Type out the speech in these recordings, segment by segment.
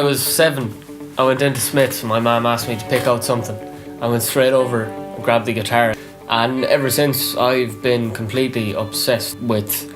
was 7, I went into Smith's and my mum asked me to pick out something. I went straight over and grabbed the guitar. And ever since, I've been completely obsessed with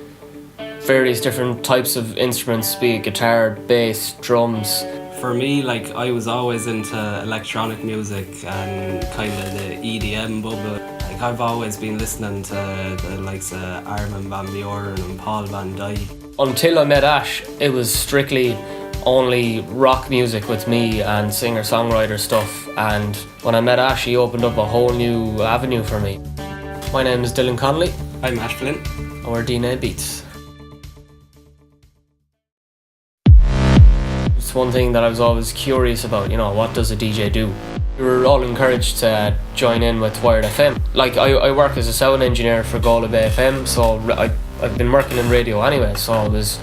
various different types of instruments, be it guitar, bass, drums. For me, like, I was always into electronic music and kind of the EDM bubble. Like, I've always been listening to the likes of Armin van Buuren and Paul van Dyk. Until I met Ash, it was strictly only rock music with me and singer-songwriter stuff, and when I met Ash, he opened up a whole new avenue for me. My name is Dylan Connolly. I'm Ash Flynn. And we're DNA Beats. It's one thing that I was always curious about, what does a DJ do? We were all encouraged to join in with Wired FM. Like, I work as a sound engineer for Galway Bay FM, so I've been working in radio anyway, so it was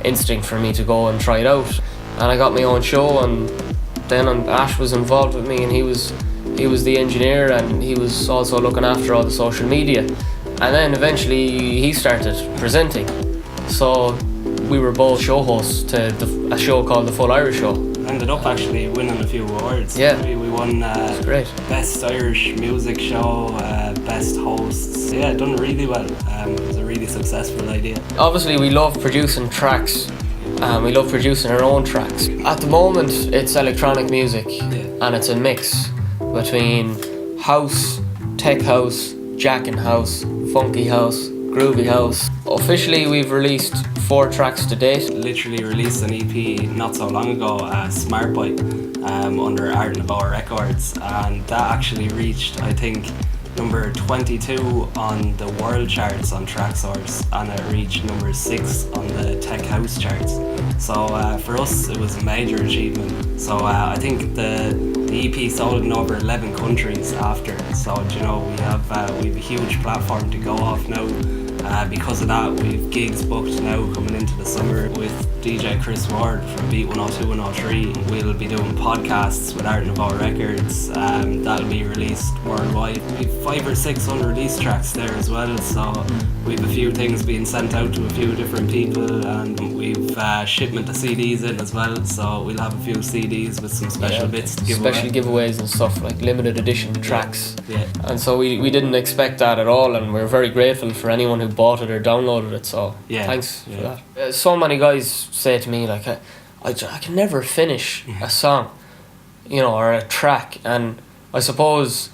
instinct for me to go and try it out. And I got my own show, and then Ash was involved with me, and he was the engineer, and he was also looking after all the social media. And then eventually he started presenting. So we were both show hosts to a show called The Full Irish Show. Ended up actually winning a few awards. Yeah. We won great. Best Irish Music Show, Best Hosts. Yeah, done really well. It was a really successful idea. Obviously we love producing tracks, and we love producing our own tracks. At the moment it's electronic music, and it's a mix between house, tech house, jacking house, funky house, groovy house. Officially we've released 4 tracks to date. Literally released an EP not so long ago, Smart Boy, under Art Nouveau Records, and that actually reached, I think, number 22 on the world charts on Traxsource, and it reached number 6 on the Tech House charts. So for us it was a major achievement. So I think the EP sold in over 11 countries after. So we have a huge platform to go off now. Because of that, we've gigs booked now coming into the summer with DJ Chris Ward from Beat 102 103. We'll be doing podcasts with Art Nouveau Records. That'll be released worldwide. We've 5 or 6 unreleased tracks there as well, so we've a few things being sent out to a few different people, and we've shipment of CDs in as well, so we'll have a few CDs with some special bits to give away. Special giveaways and stuff, like limited edition tracks. Yeah. And so we didn't expect that at all, and we're very grateful for anyone who bought it or downloaded it, so thanks for that. So many guys say to me, like, I can never finish a song, or a track, and I suppose,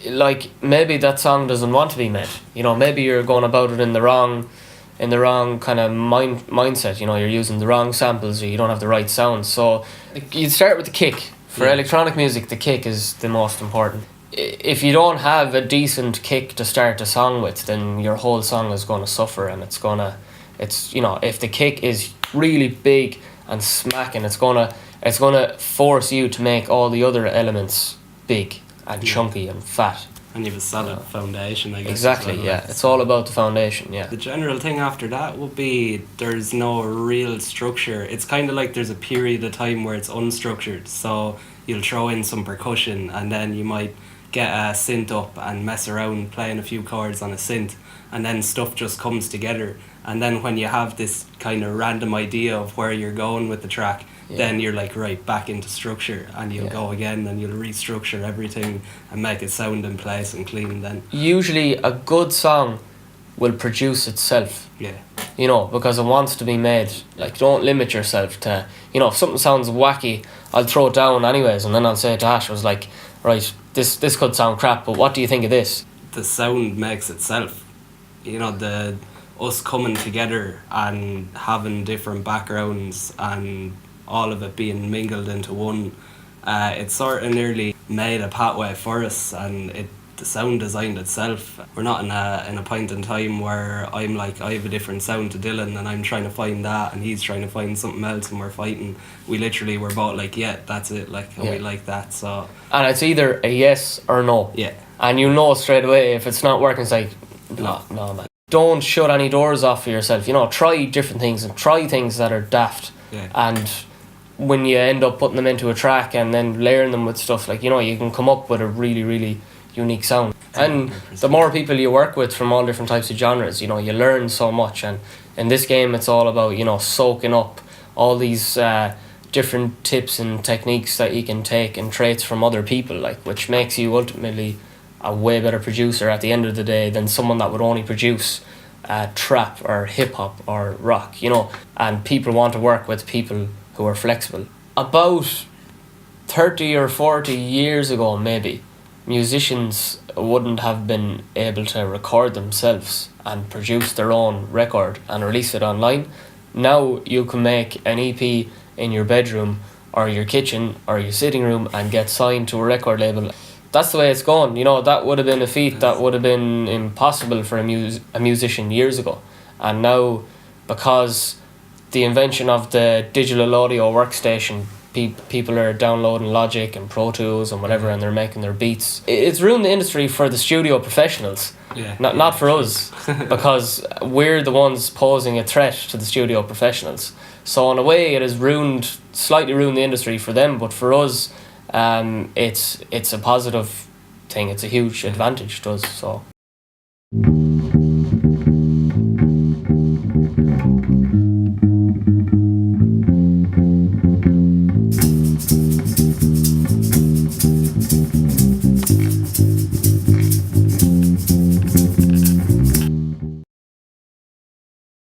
like, maybe that song doesn't want to be made. Maybe you're going about it in the wrong kind of mindset. You're using the wrong samples, or you don't have the right sound. So you start with the kick. For electronic music, the kick is the most important. If you don't have a decent kick to start a song with, then your whole song is going to suffer, and if the kick is really big and smacking, it's gonna force you to make all the other elements big and chunky and fat. And you have a solid foundation, I guess. Exactly, yeah. It's all about the foundation, yeah. The general thing after that would be there's no real structure. It's kind of like there's a period of time where it's unstructured. So you'll throw in some percussion, and then you might get a synth up and mess around playing a few chords on a synth, and then stuff just comes together. And then when you have this kind of random idea of where you're going with the track, then you're like, right, back into structure, and you'll go again and you'll restructure everything and make it sound in place and clean then. Usually a good song will produce itself. Yeah. Because it wants to be made. Like, don't limit yourself to, if something sounds wacky, I'll throw it down anyways, and then I'll say to Ash, I was like, right, this could sound crap, but what do you think of this? The sound makes itself. Us coming together and having different backgrounds and all of it being mingled into one, it sort of nearly made a pathway for us, and the sound designed itself. We're not in a point in time where I'm like, I have a different sound to Dylan and I'm trying to find that and he's trying to find something else and we're fighting. We literally were both like, yeah, that's it, like, and we like that. So, and it's either a yes or no. Yeah. And straight away if it's not working. It's like, no man. Don't shut any doors off for yourself. Try different things and try things that are daft. Yeah. And when you end up putting them into a track and then layering them with stuff, like, you can come up with a really, really unique sound. And the more people you work with from all different types of genres, you learn so much. And in this game, it's all about, soaking up all these different tips and techniques that you can take and traits from other people, like, which makes you ultimately a way better producer at the end of the day than someone that would only produce trap or hip hop or rock, you know. And people want to work with people who are flexible. About 30 or 40 years ago, maybe, musicians wouldn't have been able to record themselves and produce their own record and release it online. Now you can make an EP in your bedroom or your kitchen or your sitting room and get signed to a record label. That's the way it's going. You know, that would have been a feat that would have been impossible for a musician years ago. And now, because the invention of the digital audio workstation, people are downloading Logic and Pro Tools and whatever, and they're making their beats. It's ruined the industry for the studio professionals, not for us, because we're the ones posing a threat to the studio professionals. So in a way, it has slightly ruined the industry for them, but for us, it's a positive thing. It's a huge advantage to us. So.